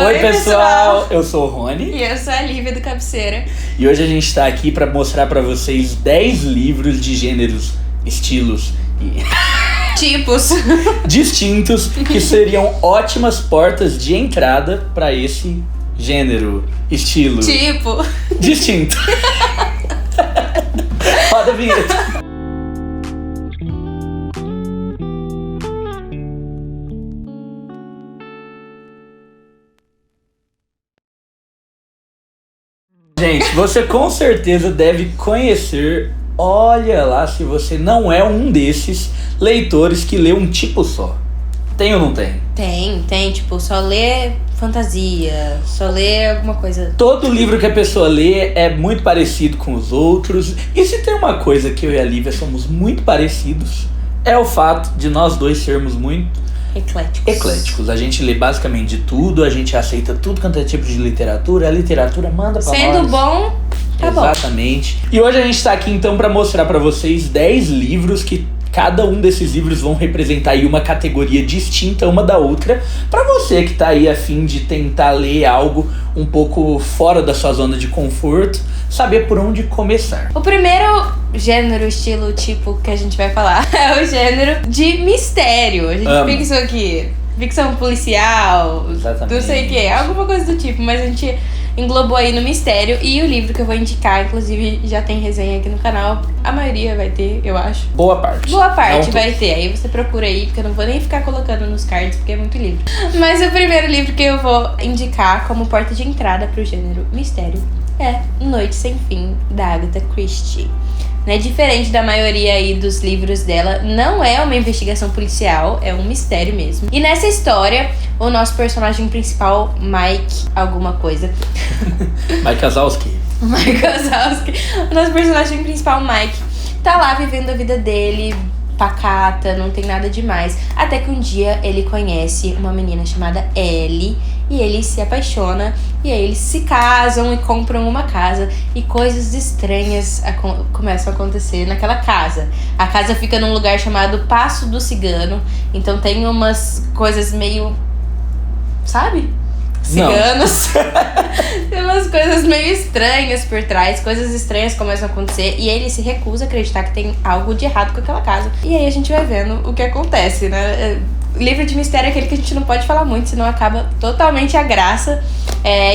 Oi, pessoal! Eu sou o Rony. E eu sou a Lívia do Cabeceira. E hoje a gente tá aqui pra mostrar pra vocês 10 livros de gêneros, estilos e tipos distintos que seriam ótimas portas de entrada pra esse gênero, estilo distinto. Roda a vinheta. Gente, você com certeza deve conhecer, olha lá se você não é um desses leitores que lê um tipo só. Tem ou não tem? Tem, tipo, só lê fantasia, só lê alguma coisa. Todo livro que a pessoa lê é muito parecido com os outros. E se tem uma coisa que eu e a Lívia somos muito parecidos, é o fato de nós dois sermos muito ecléticos. A gente lê basicamente de tudo, a gente aceita tudo quanto é tipo de literatura. A literatura manda pra nós. Sendo bom, tá bom. Exatamente. E hoje a gente tá aqui então pra mostrar pra vocês 10 livros que cada um desses livros vão representar aí uma categoria distinta uma da outra, pra você que tá aí a fim de tentar ler algo um pouco fora da sua zona de conforto, saber por onde começar. O primeiro gênero, estilo, tipo que a gente vai falar é o gênero de mistério. A gente pensou aqui, ficção policial, exatamente, não sei o que, alguma coisa do tipo, mas a gente englobou aí no mistério. E o livro que eu vou indicar, inclusive já tem resenha aqui no canal, a maioria vai ter, eu acho. Boa parte Vai ter, aí você procura aí, porque eu não vou nem ficar colocando nos cards, porque é muito livro. Mas o primeiro livro que eu vou indicar como porta de entrada pro gênero mistério é Noite Sem Fim, da Agatha Christie. Né? Diferente da maioria aí dos livros dela, não é uma investigação policial, é um mistério mesmo. E nessa história, o nosso personagem principal, Mike alguma coisa. Mike Wazowski. O nosso personagem principal, Mike, tá lá vivendo a vida dele, pacata, não tem nada demais. Até que um dia ele conhece uma menina chamada Ellie e ele se apaixona. E aí eles se casam e compram uma casa. E coisas estranhas começam a acontecer naquela casa. A casa fica num lugar chamado Passo do Cigano. Então tem umas coisas meio... sabe? Ciganos. Tem umas coisas meio estranhas por trás. Coisas estranhas começam a acontecer. E ele se recusa a acreditar que tem algo de errado com aquela casa. E aí a gente vai vendo o que acontece, né? Livro de mistério é aquele que a gente não pode falar muito, senão acaba totalmente a graça.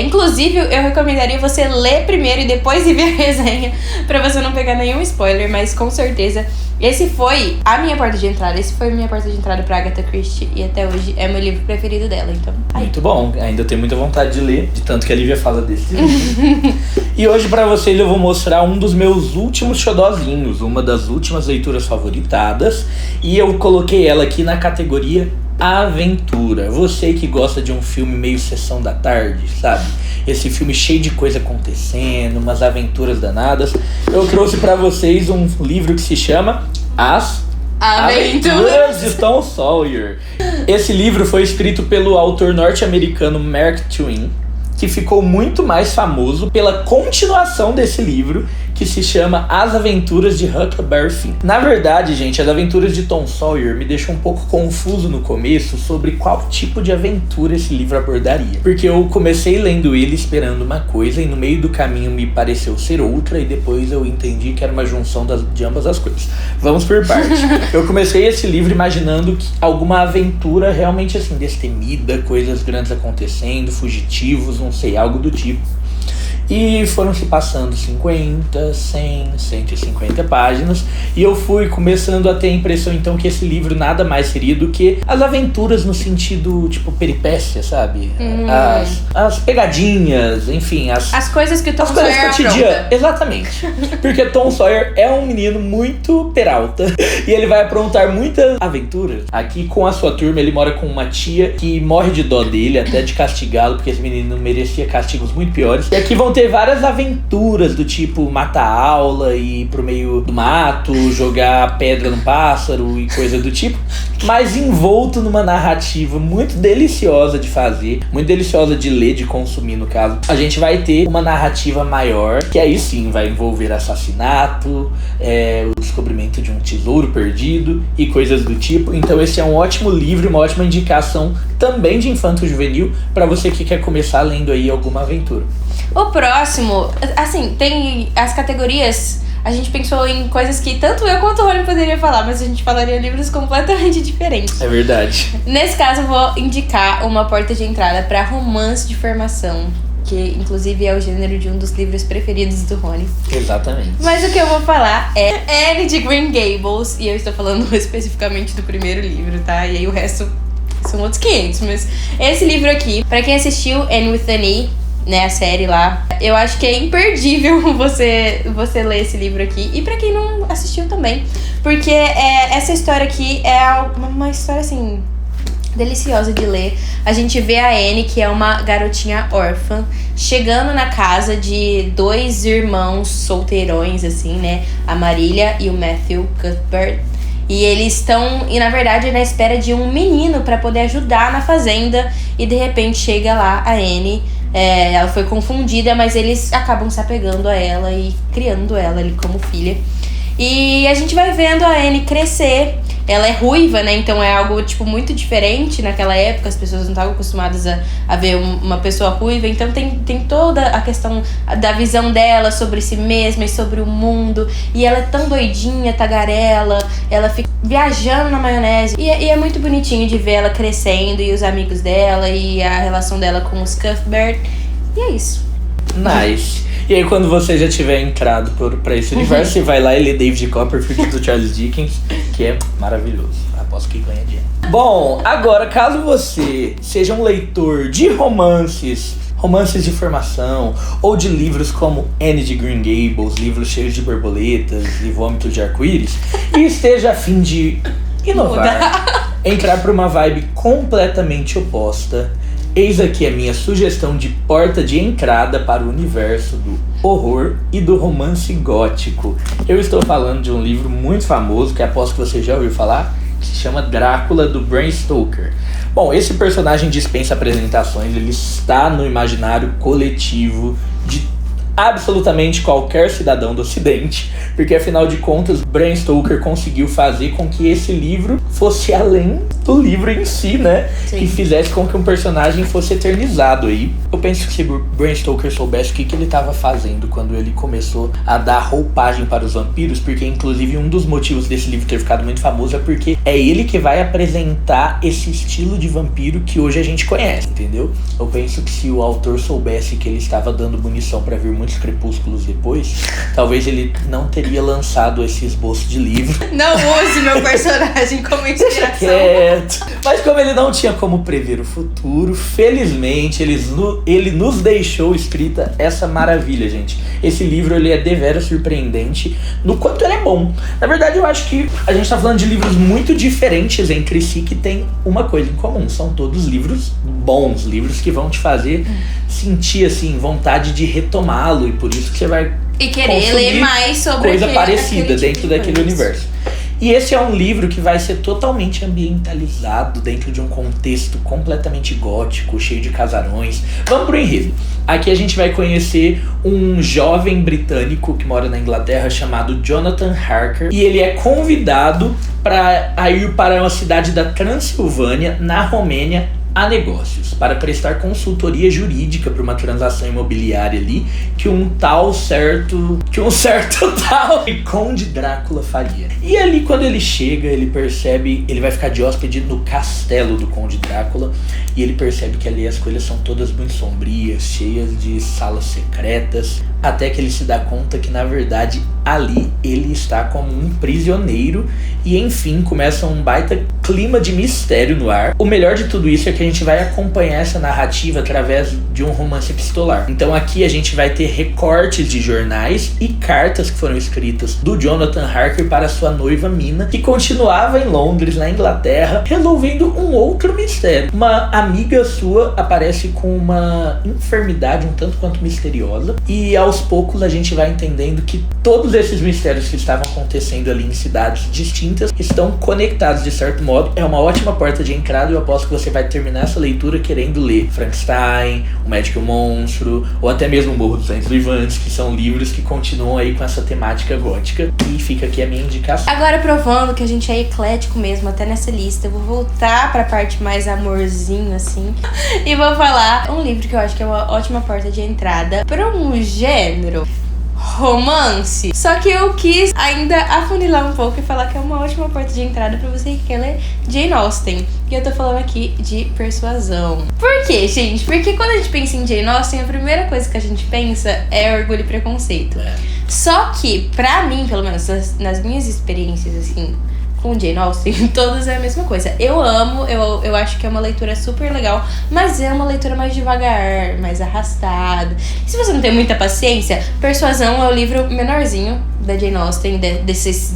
Inclusive, eu recomendaria você ler primeiro e depois ir ver a resenha, pra você não pegar nenhum spoiler, mas com certeza esse foi a minha porta de entrada. Esse foi a minha porta de entrada pra Agatha Christie e até hoje é o meu livro preferido dela, então... Aí. Muito bom, ainda tenho muita vontade de ler, de tanto que a Lívia fala desse livro. E hoje pra vocês eu vou mostrar um dos meus últimos xodozinhos, uma das últimas leituras favoritadas, e eu coloquei ela aqui na categoria aventura. Você que gosta de um filme meio sessão da tarde, sabe? Esse filme cheio de coisa acontecendo, umas aventuras danadas. Eu trouxe pra vocês um livro que se chama As Aventuras de Tom Sawyer. Esse livro foi escrito pelo autor norte-americano Mark Twain, que ficou muito mais famoso pela continuação desse livro, que se chama As Aventuras de Huckleberry Finn. Na verdade, gente, As Aventuras de Tom Sawyer me deixou um pouco confuso no começo sobre qual tipo de aventura esse livro abordaria. Porque eu comecei lendo ele esperando uma coisa e no meio do caminho me pareceu ser outra e depois eu entendi que era uma junção de ambas as coisas. Vamos por parte. Eu comecei esse livro imaginando que alguma aventura realmente assim, destemida, coisas grandes acontecendo, fugitivos, não sei, algo do tipo. E foram se passando 50, 100, 150 páginas. E eu fui começando a ter a impressão então que esse livro nada mais seria do que as aventuras no sentido, tipo, peripécia, sabe? As pegadinhas, enfim. As coisas que o Tom Sawyer apronta. Exatamente. Porque Tom Sawyer é um menino muito peralta. E ele vai aprontar muitas aventuras. Aqui com a sua turma, ele mora com uma tia que morre de dó dele, até de castigá-lo, porque esse menino merecia castigos muito piores. E aqui vão ter várias aventuras do tipo matar a aula e ir pro meio do mato, jogar pedra no pássaro e coisa do tipo, mas envolto numa narrativa muito deliciosa de fazer, muito deliciosa de ler, de consumir no caso. A gente vai ter uma narrativa maior, que aí sim vai envolver assassinato, os descobrimento de um tesouro perdido e coisas do tipo. Então esse é um ótimo livro, uma ótima indicação também de infanto-juvenil para você que quer começar lendo aí alguma aventura. O próximo, assim, tem as categorias. A gente pensou em coisas que tanto eu quanto o Rony poderia falar, mas a gente falaria livros completamente diferentes. É verdade. Nesse caso, eu vou indicar uma porta de entrada para romance de formação, que inclusive é o gênero de um dos livros preferidos do Rony. Exatamente. Mas o que eu vou falar é Anne de Green Gables, e eu estou falando especificamente do primeiro livro, tá? E aí o resto são outros 500, mas esse livro aqui, pra quem assistiu Anne with an E, né, a série lá, eu acho que é imperdível você ler esse livro aqui, e pra quem não assistiu também, porque essa história aqui é uma história, assim, deliciosa de ler. A gente vê a Anne, que é uma garotinha órfã, chegando na casa de 2 irmãos solteirões, assim, né, a Marília e o Matthew Cuthbert. E eles estão, na verdade, na espera de um menino para poder ajudar na fazenda. E de repente chega lá a Anne. Ela foi confundida, mas eles acabam se apegando a ela e criando ela ali como filha. E a gente vai vendo a Anne crescer. Ela é ruiva, né? Então é algo, tipo, muito diferente naquela época. As pessoas não estavam acostumadas a ver uma pessoa ruiva. Então tem toda a questão da visão dela sobre si mesma e sobre o mundo. E ela é tão doidinha, tagarela. Ela fica viajando na maionese. E é muito bonitinho de ver ela crescendo e os amigos dela e a relação dela com os Cuthbert. E é isso. Nice. E aí quando você já tiver entrado pra esse universo, você vai lá e lê David Copperfield do Charles Dickens, que é maravilhoso. Aposto que ganha dinheiro. Bom, agora caso você seja um leitor de romances de formação, ou de livros como Anne de Green Gables, livros cheios de borboletas e vômito de arco-íris, e esteja a fim de inovar, entrar pra uma vibe completamente oposta, eis aqui a minha sugestão de porta de entrada para o universo do horror e do romance gótico. Eu estou falando de um livro muito famoso, que aposto que você já ouviu falar, que se chama Drácula, do Bram Stoker. Bom, esse personagem dispensa apresentações, ele está no imaginário coletivo de absolutamente qualquer cidadão do Ocidente, porque afinal de contas, Bram Stoker conseguiu fazer com que esse livro fosse além do livro em si, né? Sim. E fizesse com que um personagem fosse eternizado aí. Eu penso que se Bram Stoker soubesse o que ele estava fazendo quando ele começou a dar roupagem para os vampiros, porque inclusive um dos motivos desse livro ter ficado muito famoso é porque é ele que vai apresentar esse estilo de vampiro que hoje a gente conhece, entendeu? Eu penso que se o autor soubesse que ele estava dando munição para vir muitos crepúsculos depois, talvez ele não teria lançado esse esboço de livro. Não use meu personagem como inspiração. Quieto. Mas como ele não tinha como prever o futuro, felizmente ele nos deixou escrita essa maravilha, gente. Esse livro ele é deveras surpreendente no quanto ele é bom. Na verdade, eu acho que a gente tá falando de livros muito diferentes entre si que tem uma coisa em comum. São todos livros bons, livros que vão te fazer sentir assim vontade de retomá-lo, e por isso que você vai E querer ler mais sobre coisa parecida aquele dentro tipo de daquele coisa. universo. E esse é um livro que vai ser totalmente ambientalizado dentro de um contexto completamente gótico, cheio de casarões. Vamos pro enredo. Aqui a gente vai conhecer um jovem britânico que mora na Inglaterra chamado Jonathan Harker. E ele é convidado para ir para uma cidade da Transilvânia, na Romênia, a negócios, para prestar consultoria jurídica para uma transação imobiliária ali que um certo tal Conde Drácula faria. E ali quando ele chega, ele percebe, ele vai ficar de hóspede no castelo do Conde Drácula, e ele percebe que ali as coisas são todas muito sombrias, cheias de salas secretas, até que ele se dá conta que na verdade ali ele está como um prisioneiro, e enfim começa um baita clima de mistério no ar. O melhor de tudo isso é que a gente vai acompanhar essa narrativa através de um romance epistolar. Então aqui a gente vai ter recortes de jornais e cartas que foram escritas do Jonathan Harker para sua noiva Mina, que continuava em Londres, na Inglaterra, resolvendo um outro mistério. Uma amiga sua aparece com uma enfermidade um tanto quanto misteriosa, e aos poucos a gente vai entendendo que todos esses mistérios que estavam acontecendo ali em cidades distintas estão conectados de certo modo. É uma ótima porta de entrada, e eu aposto que você vai terminar terminar essa leitura querendo ler Frankenstein, O Médico e o Monstro, ou até mesmo O Morro dos Ventos Vivantes, que são livros que continuam aí com essa temática gótica. E fica aqui a minha indicação. Agora, provando que a gente é eclético mesmo, até nessa lista, eu vou voltar pra parte mais amorzinho, assim, e vou falar um livro que eu acho que é uma ótima porta de entrada para um gênero romance. Só que eu quis ainda afunilar um pouco e falar que é uma ótima porta de entrada pra você que quer ler Jane Austen. E eu tô falando aqui de Persuasão. Por quê, gente? Porque quando a gente pensa em Jane Austen, a primeira coisa que a gente pensa é Orgulho e Preconceito. Só que, pra mim, pelo menos nas minhas experiências, assim, com Jane Austen, todas é a mesma coisa. Eu amo, eu acho que é uma leitura super legal, mas é uma leitura mais devagar, mais arrastada. E se você não tem muita paciência, Persuasão é o livro menorzinho da Jane Austen, dessas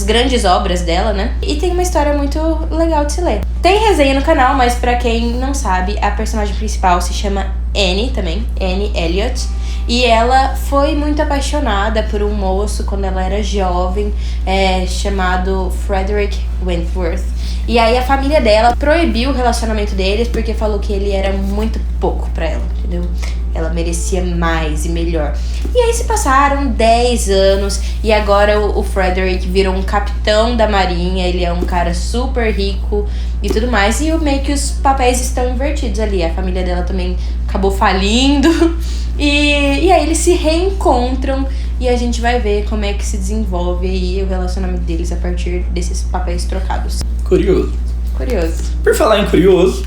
grandes obras dela, né? E tem uma história muito legal de se ler. Tem resenha no canal, mas pra quem não sabe, a personagem principal se chama Anne também, Anne Elliot. E ela foi muito apaixonada por um moço quando ela era jovem, chamado Frederick Wentworth. E aí a família dela proibiu o relacionamento deles porque falou que ele era muito pouco pra ela, entendeu? Ela merecia mais e melhor. E aí se passaram 10 anos e agora o Frederick virou um capitão da marinha. Ele é um cara super rico e tudo mais. E meio que os papéis estão invertidos ali. A família dela também acabou falindo. E aí eles se reencontram e a gente vai ver como é que se desenvolve aí o relacionamento deles a partir desses papéis trocados. Curioso. Por falar em curioso,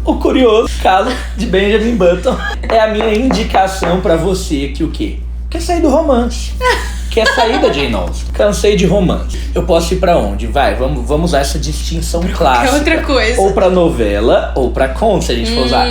o curioso caso de Benjamin Button é a minha indicação pra você que o quê? Quer sair do romance. Quer sair da Jane Austen. Cansei de romance. Eu posso ir pra onde? Vai, vamos usar essa distinção clássica. É outra coisa. Ou pra novela, ou pra conto, se a gente for usar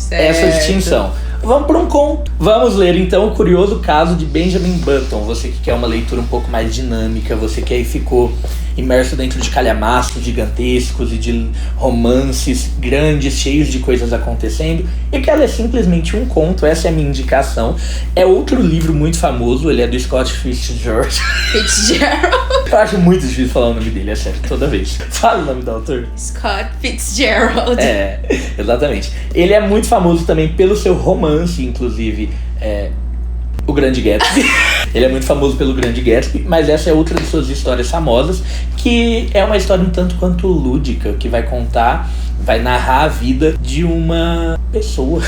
essa distinção. Vamos para um conto. Vamos ler então O Curioso Caso de Benjamin Button. Você que quer uma leitura um pouco mais dinâmica, você que aí ficou imerso dentro de calhamaços gigantescos e de romances grandes, cheios de coisas acontecendo, e quer ler simplesmente um conto. Essa é a minha indicação. É outro livro muito famoso, ele é do Scott Fitzgerald. Eu acho muito difícil falar o nome dele, é sério, toda vez. Fala o nome do autor. Scott Fitzgerald. É, exatamente. Ele é muito famoso também pelo seu romance, inclusive, O Grande Gatsby. Ele é muito famoso pelo Grande Gatsby, mas essa é outra de suas histórias famosas, que é uma história um tanto quanto lúdica, que vai narrar a vida de uma pessoa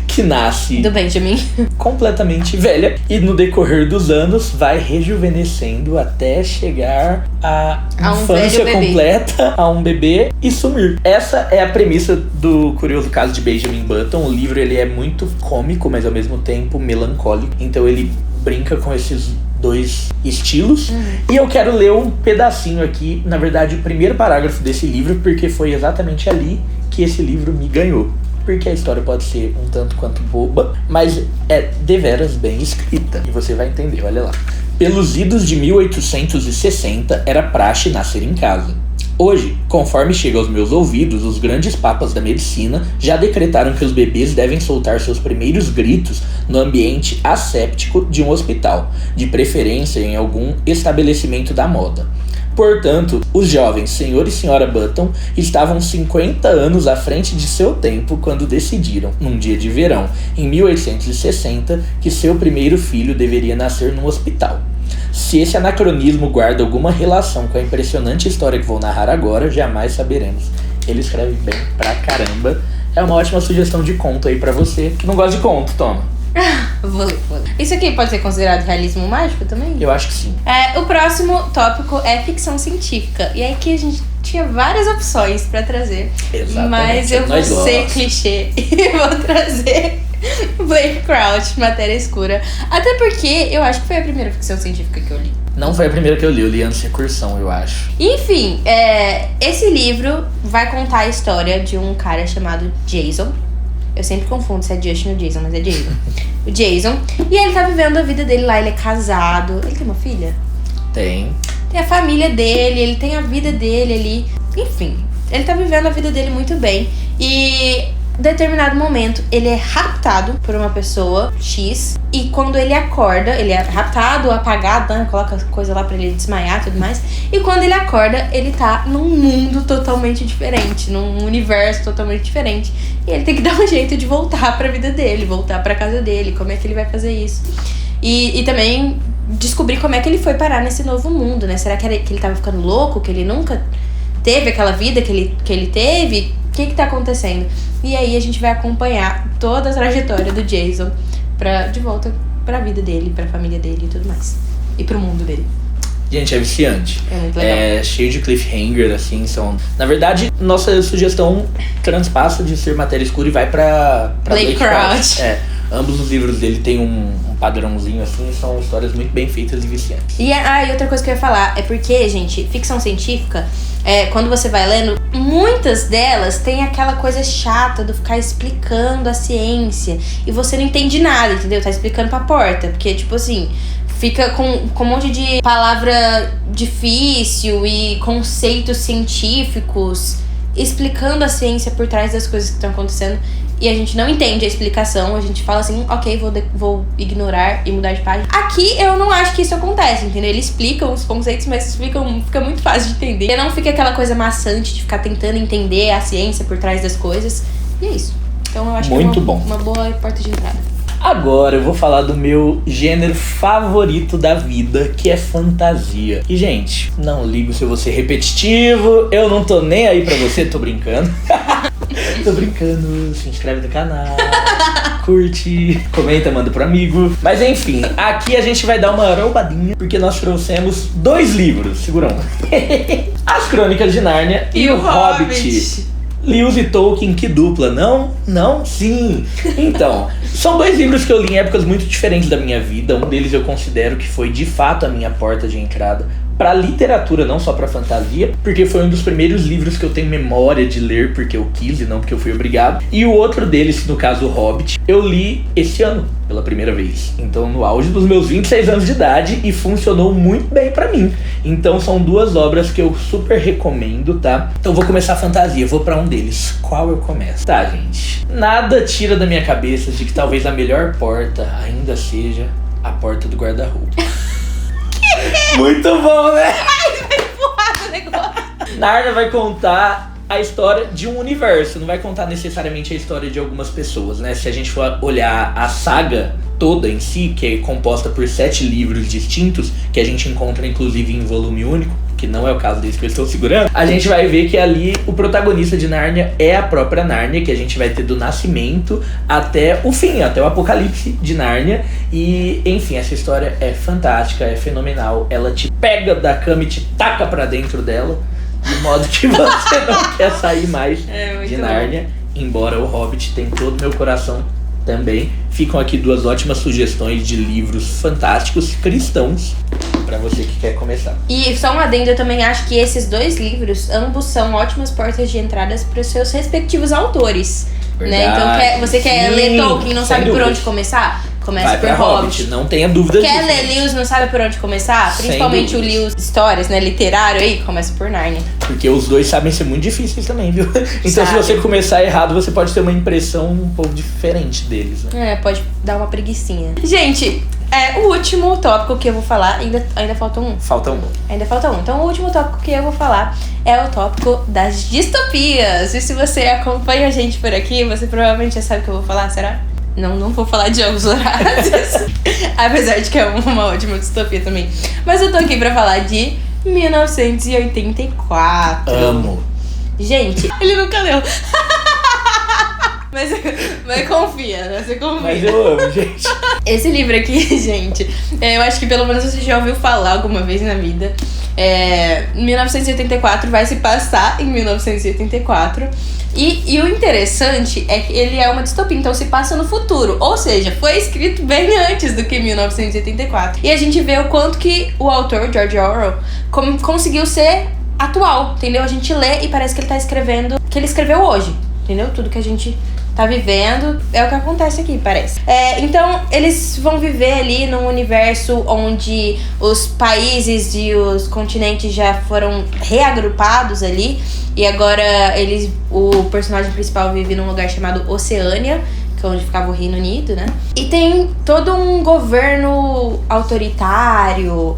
que nasce do Benjamin completamente velha e no decorrer dos anos vai rejuvenescendo até chegar à infância completa, a um bebê e sumir. Essa é a premissa do Curioso Caso de Benjamin Button. O livro ele é muito cômico, mas ao mesmo tempo melancólico, então ele brinca com esses dois estilos. E eu quero ler um pedacinho aqui, na verdade o primeiro parágrafo desse livro, porque foi exatamente ali que esse livro me ganhou. Porque a história pode ser um tanto quanto boba, mas é deveras bem escrita. E você vai entender, olha lá. Pelos idos de 1860, era praxe nascer em casa. Hoje, conforme chega aos meus ouvidos, os grandes papas da medicina já decretaram que os bebês devem soltar seus primeiros gritos no ambiente asséptico de um hospital, de preferência em algum estabelecimento da moda. Portanto, os jovens Sr. e Sra. Button estavam 50 anos à frente de seu tempo quando decidiram, num dia de verão, em 1860, que seu primeiro filho deveria nascer num hospital. Se esse anacronismo guarda alguma relação com a impressionante história que vou narrar agora, jamais saberemos. Ele escreve bem pra caramba. É uma ótima sugestão de conto aí pra você que não gosta de conto, toma. Vou ler. Isso aqui pode ser considerado realismo mágico também? Eu acho que sim. O próximo tópico é ficção científica. E aqui a gente tinha várias opções pra trazer. Exatamente. Mas eu vou ser clichê e vou trazer Blake Crouch, Matéria Escura. Até porque eu acho que foi a primeira ficção científica que eu li. Não foi a primeira que eu li antes de Recursão, eu acho. Enfim, esse livro vai contar a história de um cara chamado Jason. Eu sempre confundo se é Justin ou Jason, mas é Jason. O Jason. E ele tá vivendo a vida dele lá, ele é casado. Ele tem uma filha? Tem. Tem a família dele, ele tem a vida dele ali. Enfim, ele tá vivendo a vida dele muito bem. E determinado momento, ele é raptado por uma pessoa X. E quando ele acorda, ele é raptado, apagado, né? Coloca coisa lá pra ele desmaiar e tudo mais. E quando ele acorda, ele tá num mundo totalmente diferente, num universo totalmente diferente. E ele tem que dar um jeito de voltar pra vida dele, voltar pra casa dele. Como é que ele vai fazer isso? E também descobrir como é que ele foi parar nesse novo mundo, né? Será que ele tava ficando louco? Que ele nunca teve aquela vida que ele teve? O que tá acontecendo? E aí a gente vai acompanhar toda a trajetória do Jason de volta pra vida dele, pra família dele e tudo mais. E pro mundo dele. Gente, é viciante. É muito legal. É cheio de cliffhanger, assim, são... Na verdade, nossa sugestão transpassa de ser matéria escura e vai pra Blake Crouch. Ambos os livros dele têm um padrãozinho, assim, são histórias muito bem feitas e viciantes. E outra coisa que eu ia falar é porque, gente, ficção científica, quando você vai lendo, muitas delas têm aquela coisa chata do ficar explicando a ciência e você não entende nada, entendeu? Tá explicando pra porta, porque, tipo assim, fica com um monte de palavra difícil e conceitos científicos explicando a ciência por trás das coisas que estão acontecendo. E a gente não entende a explicação, a gente fala assim, ok, vou ignorar e mudar de página. Aqui eu não acho que isso acontece, entendeu? Ele explica os conceitos, mas fica muito fácil de entender. E não fica aquela coisa maçante de ficar tentando entender a ciência por trás das coisas. E é isso. Então eu acho muito que bom. Uma boa porta de entrada. Agora eu vou falar do meu gênero favorito da vida, que é fantasia. E, gente, não ligo se eu vou ser repetitivo, eu não tô nem aí pra você, tô brincando. Tô brincando, se inscreve no canal, curte, comenta, manda pro amigo. Mas enfim, aqui a gente vai dar uma roubadinha, porque nós trouxemos 2 livros, segura um. As Crônicas de Nárnia e o Hobbit. Lewis e Tolkien, que dupla, não? Não? Sim! Então, são 2 livros que eu li em épocas muito diferentes da minha vida. Um deles eu considero que foi de fato a minha porta de entrada pra literatura, não só pra fantasia, porque foi um dos primeiros livros que eu tenho memória de ler porque eu quis e não porque eu fui obrigado. E o outro deles, no caso o Hobbit, eu li esse ano pela primeira vez. Então, no auge dos meus 26 anos de idade, e funcionou muito bem pra mim. Então, são 2 obras que eu super recomendo, tá? Então, vou começar a fantasia, vou pra um deles. Qual eu começo? Tá, gente. Nada tira da minha cabeça de que talvez a melhor porta ainda seja a porta do guarda-roupa. Muito bom, né? Ai, vai empurrar o negócio. Nárnia vai contar a história de um universo, não vai contar necessariamente a história de algumas pessoas, né? Se a gente for olhar a saga toda em si, que é composta por 7 livros distintos, que a gente encontra inclusive em volume único, que não é o caso desse que eu estou segurando, a gente vai ver que ali o protagonista de Nárnia é a própria Nárnia, que a gente vai ter do nascimento até o fim, até o apocalipse de Nárnia. E, enfim, essa história é fantástica, é fenomenal. Ela te pega da cama e te taca pra dentro dela, de modo que você não quer sair mais de Nárnia. Embora o Hobbit tenha todo o meu coração também. Ficam aqui 2 ótimas sugestões de livros fantásticos cristãos pra você que quer começar. E só um adendo, eu também acho que esses 2 livros, ambos são ótimas portas de entradas para os seus respectivos autores. Né? Então, você quer ler Tolkien e não sabe por onde começar? Começa por Hobbit. Não tenha dúvida disso. Quer ler Lewis, não sabe por onde começar? Principalmente o Lewis Histórias, né? Literário aí, começa por Nárnia. Porque os 2 sabem ser muito difíceis também, viu? Então se você começar errado, você pode ter uma impressão um pouco diferente deles, né? Pode dar uma preguicinha. Gente, o último tópico que eu vou falar, ainda falta um. Falta um. Ainda falta um. Então o último tópico que eu vou falar é o tópico das distopias. E se você acompanha a gente por aqui, você provavelmente já sabe o que eu vou falar, será? Não vou falar de Jogos Vorazes, apesar de que é uma ótima distopia também. Mas eu tô aqui pra falar de 1984. Amo. Gente, ele nunca leu. Mas confia, né? Você confia. Mas eu amo, gente. Esse livro aqui, gente, eu acho que pelo menos você já ouviu falar alguma vez na vida. 1984 vai se passar em 1984. E o interessante é que ele é uma distopia, então se passa no futuro. Ou seja, foi escrito bem antes do que 1984. E a gente vê o quanto que o autor, George Orwell, conseguiu ser atual, entendeu? A gente lê e parece que ele tá escrevendo, que ele escreveu hoje. entendeu? Tudo que a gente tá vivendo é o que acontece aqui, parece. Então, eles vão viver ali num universo onde os países e os continentes já foram reagrupados ali. E agora o personagem principal vive num lugar chamado Oceânia, que é onde ficava o Reino Unido, né? E tem todo um governo autoritário,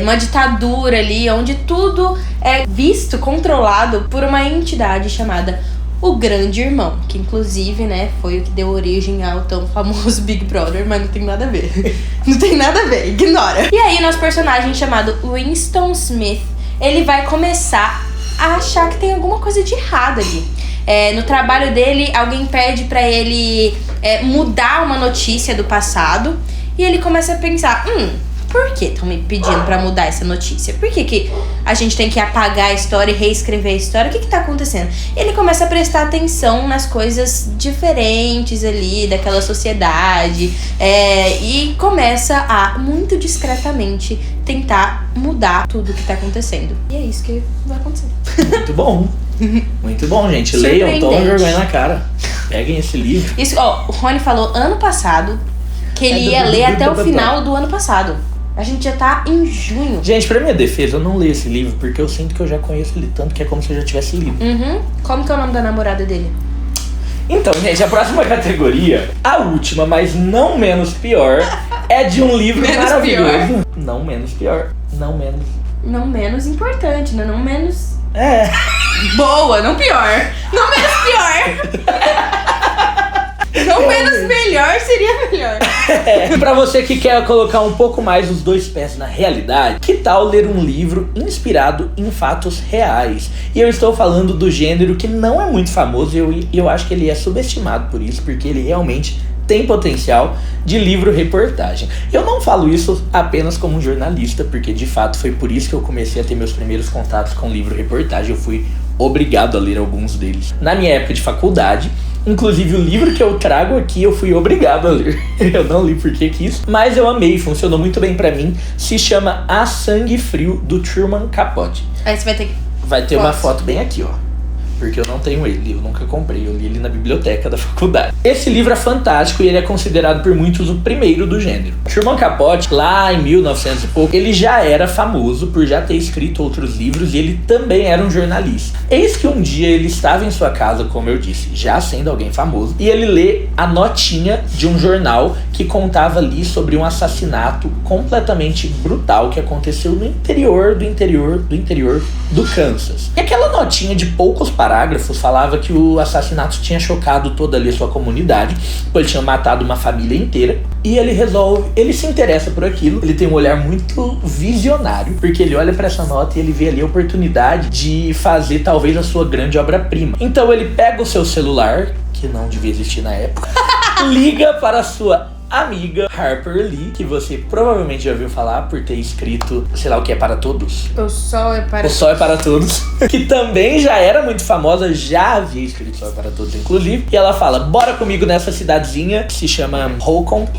uma ditadura ali, onde tudo é visto, controlado por uma entidade chamada o Grande Irmão, que inclusive, né, foi o que deu origem ao tão famoso Big Brother, mas não tem nada a ver. Não tem nada a ver, ignora. E aí, nosso personagem chamado Winston Smith, ele vai começar a achar que tem alguma coisa de errado ali. No trabalho dele, alguém pede pra ele mudar uma notícia do passado, e ele começa a pensar, por que estão me pedindo pra mudar essa notícia? Por que a gente tem que apagar a história e reescrever a história? O que tá acontecendo? Ele começa a prestar atenção nas coisas diferentes ali daquela sociedade, e começa a, muito discretamente, tentar mudar tudo que tá acontecendo. E é isso que vai acontecer. Muito bom. Muito bom, gente. Leiam, tomem vergonha na cara. Peguem esse livro. Isso, o Rony falou ano passado que ele ia ler até o final do ano passado. A gente já tá em junho. Gente, pra minha defesa, eu não leio esse livro porque eu sinto que eu já conheço ele tanto que é como se eu já tivesse lido. Como que é o nome da namorada dele? Então, gente, a próxima categoria, a última, mas não menos pior, é de um livro maravilhoso. Pior. Não menos pior. Não menos importante, né? Não menos... boa, não pior. Não menos pior. Não menos melhor seria melhor. Pra você que quer colocar um pouco mais os dois pés na realidade, que tal ler um livro inspirado em fatos reais? E eu estou falando do gênero que não é muito famoso e eu acho que ele é subestimado por isso, porque ele realmente tem potencial de livro-reportagem. Eu não falo isso apenas como um jornalista, porque de fato foi por isso que eu comecei a ter meus primeiros contatos com livro-reportagem. Eu fui obrigado a ler alguns deles na minha época de faculdade. Inclusive o livro que eu trago aqui eu fui obrigado a ler. Eu não li porque quis, mas eu amei, funcionou muito bem pra mim. Se chama A Sangue Frio, do Truman Capote. Aí você vai ter Vai ter uma foto bem aqui, ó. Porque eu não tenho ele, eu nunca comprei, eu li ele na biblioteca da faculdade. Esse livro é fantástico e ele é considerado por muitos o primeiro do gênero. Truman Capote, lá em 1900 e pouco, ele já era famoso por já ter escrito outros livros e ele também era um jornalista. Eis que um dia ele estava em sua casa, como eu disse, já sendo alguém famoso, e ele lê a notinha de um jornal que contava ali sobre um assassinato completamente brutal que aconteceu no interior do Kansas. E aquela notinha de poucos parágrafos falava que o assassinato tinha chocado toda ali a sua comunidade, pois ele tinha matado uma família inteira. E ele se interessa por aquilo, ele tem um olhar muito visionário, porque ele olha pra essa nota e ele vê ali a oportunidade de fazer talvez a sua grande obra-prima. Então ele pega o seu celular, que não devia existir na época, liga para a sua amiga Harper Lee, que você provavelmente já ouviu falar por ter escrito, sei lá o que é para todos. O Sol é para Todos. Que também já era muito famosa, já havia escrito Sol é para Todos, inclusive. E ela fala, bora comigo nessa cidadezinha, que se chama Holcomb,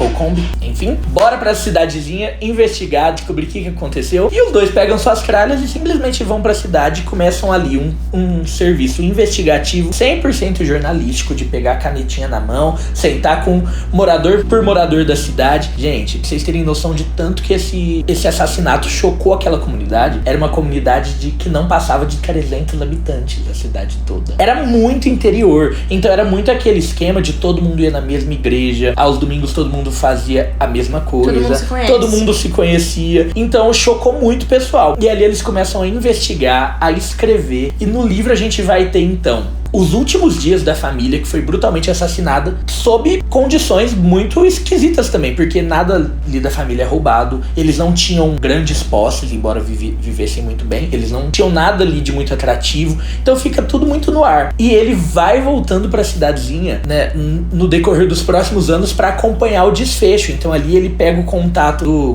enfim. Bora pra essa cidadezinha, investigar, descobrir o que aconteceu. E os dois pegam suas tralhas e simplesmente vão pra cidade e começam ali um serviço investigativo 100% jornalístico, de pegar a canetinha na mão, sentar com morador por morador da cidade. Gente, pra vocês terem noção de tanto que esse assassinato chocou aquela comunidade, era uma comunidade que não passava de 300 habitantes, a cidade toda. Era muito interior, então era muito aquele esquema de todo mundo ia na mesma igreja, aos domingos todo mundo fazia a mesma coisa, todo mundo se conhecia, então chocou muito o pessoal. E ali eles começam a investigar, a escrever, e no livro a gente vai ter então os últimos dias da família que foi brutalmente assassinada sob condições muito esquisitas também, porque nada ali da família é roubado, eles não tinham grandes posses, embora vivessem muito bem, eles não tinham nada ali de muito atrativo, então fica tudo muito no ar. E ele vai voltando pra cidadezinha, né, no decorrer dos próximos anos pra acompanhar o desfecho. Então ali ele pega o contato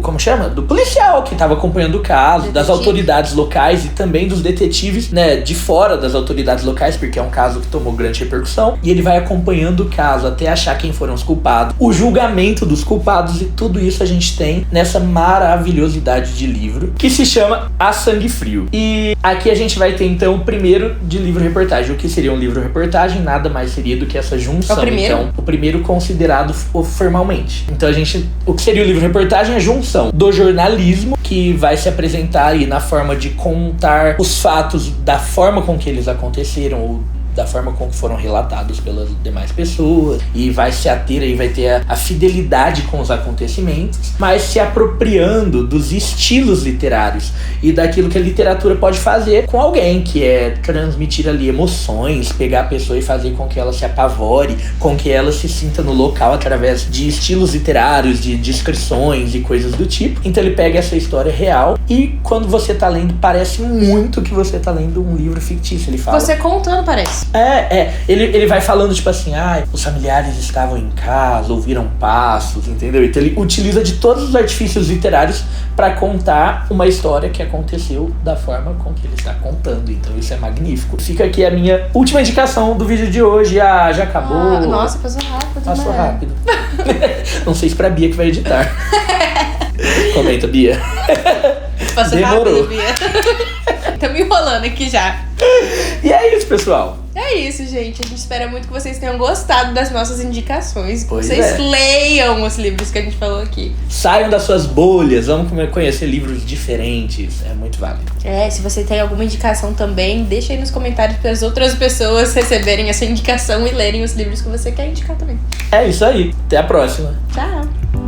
do policial que tava acompanhando o caso, das autoridades locais e também dos detetives, né, de fora das autoridades locais, porque é um caso caso que tomou grande repercussão. E ele vai acompanhando o caso até achar quem foram os culpados, o julgamento dos culpados, e tudo isso a gente tem nessa maravilhosidade de livro que se chama A Sangue Frio. E aqui a gente vai ter então o primeiro de livro-reportagem. O que seria um livro-reportagem? Nada mais seria do que essa junção. O primeiro? Então, o primeiro considerado formalmente. Então o que seria o livro-reportagem é a junção do jornalismo, que vai se apresentar aí na forma de contar os fatos da forma com que eles aconteceram, ou da forma com que foram relatados pelas demais pessoas, e vai se ater aí, vai ter a fidelidade com os acontecimentos, mas se apropriando dos estilos literários e daquilo que a literatura pode fazer com alguém, que é transmitir ali emoções, pegar a pessoa e fazer com que ela se apavore, com que ela se sinta no local através de estilos literários, de descrições e coisas do tipo. Então ele pega essa história real e quando você tá lendo, parece muito que você tá lendo um livro fictício. Ele fala... Você contando, parece. Ele vai falando tipo assim, os familiares estavam em casa, ouviram passos, entendeu? Então ele utiliza de todos os artifícios literários pra contar uma história que aconteceu da forma com que ele está contando. Então isso é magnífico. Fica aqui a minha última indicação do vídeo de hoje. Já acabou. Nossa, passou rápido. Passou rápido. Não sei se pra Bia que vai editar. Comenta, Bia. Passou Demorou. rápido, Bia. Tô me enrolando aqui já. E é isso, pessoal. É isso, gente. A gente espera muito que vocês tenham gostado das nossas indicações. Pois vocês é. leiam os livros que a gente falou aqui. Saiam das suas bolhas, vamos conhecer livros diferentes. É muito válido. Se você tem alguma indicação também, deixa aí nos comentários para as outras pessoas receberem essa indicação e lerem os livros que você quer indicar também. É isso aí. Até a próxima. Tchau!